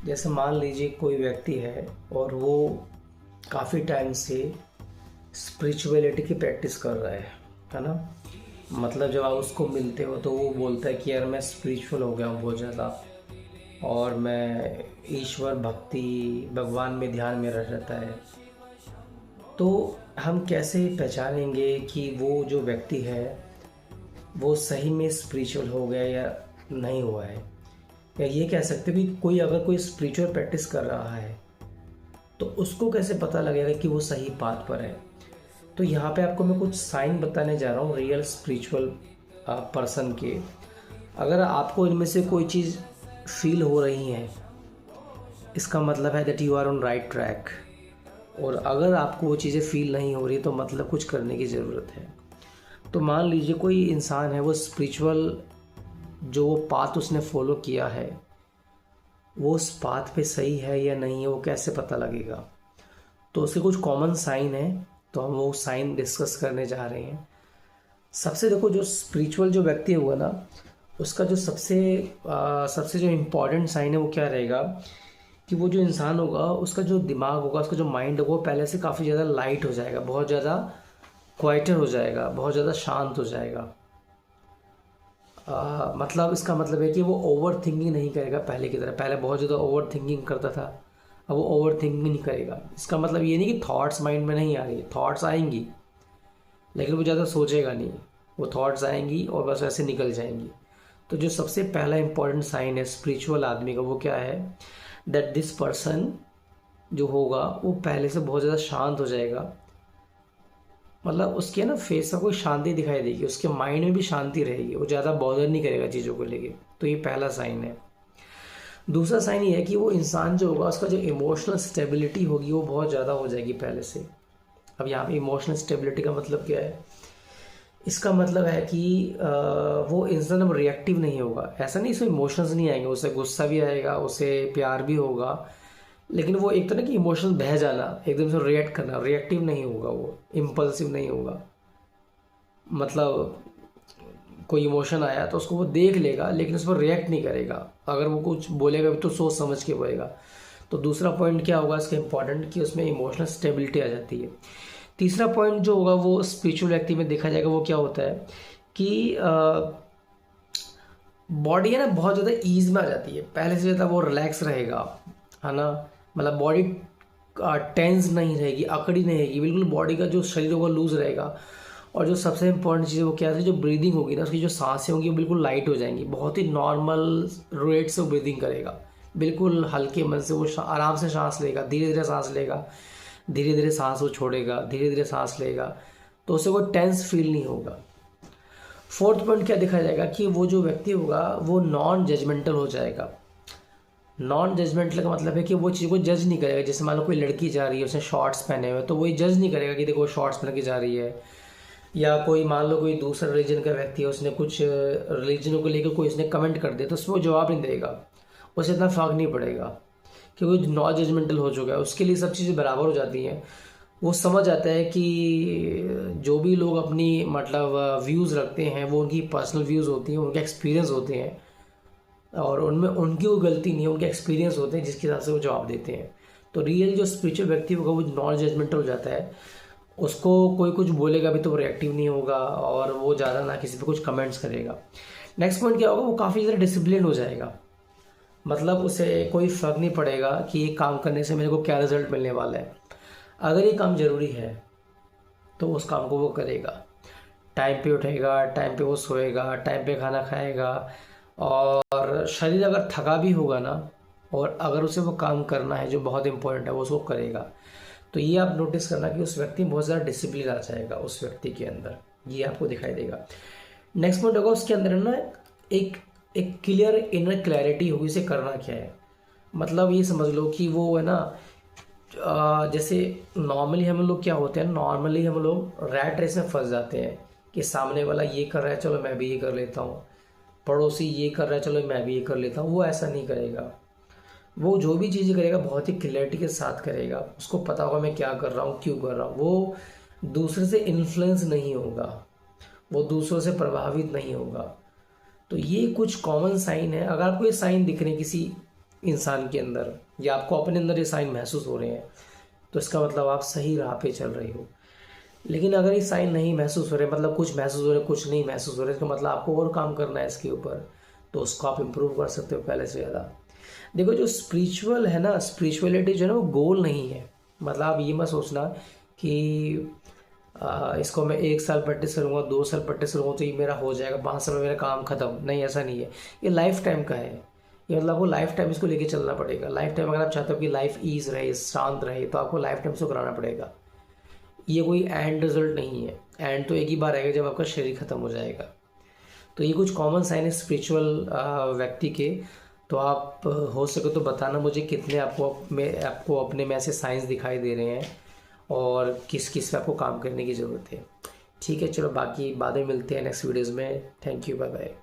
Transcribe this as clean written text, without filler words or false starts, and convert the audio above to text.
जैसे मान लीजिए कोई व्यक्ति है और वो काफ़ी टाइम से स्पिरिचुअलिटी की प्रैक्टिस कर रहा है ना। मतलब जब आप उसको मिलते हो तो वो बोलता है कि यार मैं स्पिरिचुअल हो गया हूँ बहुत ज़्यादा, और मैं ईश्वर भक्ति भगवान में ध्यान में रह रहता है। तो हम कैसे पहचानेंगे कि वो जो व्यक्ति है वो सही में स्पिरिचुअल हो गया या नहीं हुआ है? या ये कह सकते भी कोई अगर कोई स्पिरिचुअल प्रैक्टिस कर रहा है तो उसको कैसे पता लगेगा कि वो सही पाथ पर है? तो यहाँ पे आपको मैं कुछ साइन बताने जा रहा हूँ रियल स्पिरिचुअल पर्सन के। अगर आपको इनमें से कोई चीज़ फील हो रही है, इसका मतलब है that you are on right track. और अगर आपको वो चीज़ें फील नहीं हो रही तो मतलब कुछ करने की ज़रूरत है। तो मान लीजिए कोई इंसान है, वो स्पिरिचुअल जो वो पाथ उसने फॉलो किया है वो उस पाथ पे सही है या नहीं है, वो कैसे पता लगेगा? तो उसके कुछ कॉमन साइन है, तो हम वो साइन डिस्कस करने जा रहे हैं। सबसे देखो, जो स्पिरिचुअल जो व्यक्ति होगा ना, उसका जो सबसे जो इम्पोर्टेंट साइन है वो क्या रहेगा कि वो जो इंसान होगा उसका जो दिमाग होगा, उसका जो माइंड होगा वो पहले से काफ़ी ज़्यादा लाइट हो जाएगा, बहुत ज़्यादा क्वाइटर हो जाएगा, बहुत ज़्यादा शांत हो जाएगा। मतलब इसका मतलब है कि वो ओवर थिंकिंग नहीं करेगा पहले की तरह। पहले बहुत ज़्यादा ओवर थिंकिंग करता था, अब वो ओवर थिंकिंग नहीं करेगा। इसका मतलब ये नहीं कि थॉट्स माइंड में नहीं आ रही, थॉट्स आएंगी लेकिन वो ज़्यादा सोचेगा नहीं। वो थॉट्स आएंगी और बस ऐसे निकल जाएंगी। तो जो सबसे पहला इंपॉर्टेंट साइन है स्पिरिचुअल आदमी का वो क्या है, दैट दिस पर्सन जो होगा वो पहले से बहुत ज़्यादा शांत हो जाएगा। मतलब उसके ना फेस पर कोई शांति दिखाई देगी, उसके माइंड में भी शांति रहेगी, वो ज़्यादा बॉदर नहीं करेगा चीज़ों को लेके। तो ये पहला साइन है। दूसरा साइन ये है कि वो इंसान जो होगा उसका जो इमोशनल स्टेबिलिटी होगी वो बहुत ज़्यादा हो जाएगी पहले से। अब यहाँ पे इमोशनल स्टेबिलिटी का मतलब क्या है? इसका मतलब है कि वो इंसान अब रिएक्टिव नहीं होगा। ऐसा नहीं उसमें इमोशंस नहीं आएंगे, उसे गुस्सा भी आएगा, उसे प्यार भी होगा, लेकिन वो एक तरह की इमोशंस बह जाना, एकदम से रिएक्ट करना, रिएक्टिव नहीं होगा, वो इम्पल्सिव नहीं होगा। मतलब कोई इमोशन आया तो उसको वो देख लेगा लेकिन उस पर रिएक्ट नहीं करेगा। अगर वो कुछ बोलेगा भी तो सोच समझ के बोलेगा। तो दूसरा पॉइंट क्या होगा इसका इम्पॉर्टेंट, कि उसमें इमोशनल स्टेबिलिटी आ जाती है। तीसरा पॉइंट जो होगा वो स्पिरिचुअल व्यक्ति में देखा जाएगा, वो क्या होता है कि बॉडी है ना बहुत ज़्यादा ईज में आ जाती है, पहले से ज़्यादा वो रिलैक्स रहेगा, है ना। मतलब बॉडी टेंस नहीं रहेगी, अकड़ी नहीं रहेगी, बिल्कुल बॉडी का जो शरीर होगा लूज रहेगा। और जो सबसे इम्पोर्टेंट चीज़ है वो क्या है, जो ब्रीदिंग होगी ना, उसकी जो सांसें होंगी वो बिल्कुल लाइट हो जाएंगी, बहुत ही नॉर्मल रेट से वो ब्रीदिंग करेगा, बिल्कुल हल्के मन से वो आराम से सांस लेगा, धीरे धीरे सांस लेगा, धीरे धीरे सांस वो छोड़ेगा, धीरे धीरे सांस लेगा। तो उसे कोई टेंस फील नहीं होगा। फोर्थ पॉइंट क्या देखा जाएगा कि वो जो व्यक्ति होगा वो नॉन जजमेंटल हो जाएगा। नॉन जजमेंटल का मतलब है कि वो चीज़ को जज नहीं करेगा। जैसे मान लो कोई लड़की जा रही है, उसने शॉर्ट्स पहने हुए, तो वही जज नहीं करेगा कि देखो शॉर्ट्स पहन के जा रही है। या कोई मान लो कोई दूसरा रिलीजन का व्यक्ति है, उसने कुछ रिलीजनों को लेकर कोई उसने कमेंट कर दिया तो उसमें वो जवाब नहीं देगा, उसे इतना फर्क नहीं पड़ेगा क्योंकि नॉन जजमेंटल हो चुका है। उसके लिए सब चीज़ें बराबर हो जाती हैं। वो समझ आता है कि जो भी लोग अपनी मतलब व्यूज़ रखते हैं वो उनकी पर्सनल व्यूज़ होती हैं, उनके एक्सपीरियंस होते हैं, और उनमें उनकी कोई गलती नहीं है, उनके एक्सपीरियंस होते हैं जिसके हिसाब से वो जवाब देते हैं। तो रियल जो स्पिरिचुअल व्यक्ति होगा वो नॉन जजमेंटल हो जाता है। उसको कोई कुछ बोलेगा भी तो वो रिएक्टिव नहीं होगा और वो ज़्यादा ना किसी पे कुछ कमेंट्स करेगा। नेक्स्ट पॉइंट क्या होगा, वो काफ़ी ज़्यादा डिसिप्लिन हो जाएगा। मतलब उसे कोई फ़र्क नहीं पड़ेगा कि ये काम करने से मेरे को क्या रिजल्ट मिलने वाला है। अगर ये काम ज़रूरी है तो उस काम को वो करेगा, टाइम पे उठेगा, टाइम पे वो सोएगा, टाइम पे खाना खाएगा। और शरीर अगर थका भी होगा ना, और अगर उसे वो काम करना है जो बहुत इंपॉर्टेंट है वो उसको करेगा। तो ये आप नोटिस करना कि उस व्यक्ति में बहुत ज़्यादा डिसिप्लिन आ जाएगा उस व्यक्ति के अंदर, ये आपको दिखाई देगा। नेक्स्ट पॉइंट होगा उसके अंदर ना एक एक क्लियर इनर क्लैरिटी होगी इसे करना क्या है। मतलब ये समझ लो कि वो है ना, जैसे नॉर्मली हम लोग क्या होते हैं, नॉर्मली हम लोग रैट रेस में फंस जाते हैं कि सामने वाला ये कर रहा है चलो मैं भी ये कर लेता हूँ, पड़ोसी ये कर रहा है चलो मैं भी ये कर लेता हूँ। वो ऐसा नहीं करेगा। वो जो भी चीज़ें करेगा बहुत ही क्लैरिटी के साथ करेगा, उसको पता होगा मैं क्या कर रहा हूँ, क्यों कर रहा हूँ। वो दूसरे से इन्फ्लुएंस नहीं होगा, वो दूसरों से प्रभावित नहीं होगा। तो ये कुछ कॉमन साइन है। अगर आपको ये साइन दिख रहे हैं किसी इंसान के अंदर, या आपको अपने अंदर ये साइन महसूस हो रहे हैं, तो इसका मतलब आप सही राह पे चल रहे हो। लेकिन अगर ये साइन नहीं महसूस हो रहे, मतलब कुछ महसूस हो रहे कुछ नहीं महसूस हो रहे, इसका मतलब आपको और काम करना है इसके ऊपर, तो उसको आप इम्प्रूव कर सकते हो पहले से ज़्यादा। देखो जो स्पिरिचुअल है ना, स्पिरिचुअलिटी जो है ना वो गोल नहीं है। मतलब आप ये मत सोचना कि इसको मैं 1 साल प्रैक्टिस करूँगा, 2 साल प्रैक्टिस करूँगा तो ये मेरा हो जाएगा, 5 साल में मेरा काम खत्म। नहीं, ऐसा नहीं है। ये लाइफ टाइम का है। ये मतलब आपको लाइफ टाइम इसको लेके चलना पड़ेगा। लाइफ टाइम अगर आप चाहते हो कि लाइफ ईज रहे, शांत रहे, तो आपको लाइफ टाइम इसको कराना पड़ेगा। ये कोई एंड रिजल्ट नहीं है। एंड तो एक ही बार आएगा जब आपका शरीर खत्म हो जाएगा। तो ये कुछ कॉमन साइन है स्पिरिचुअल व्यक्ति के। तो आप हो सके तो बताना मुझे कितने आपको अपने में ऐसे साइंस दिखाई दे रहे हैं और किस किस पे आपको काम करने की ज़रूरत है। ठीक है, चलो बाकी बाद में मिलते हैं नेक्स्ट वीडियोज़ में। Thank you, bye bye.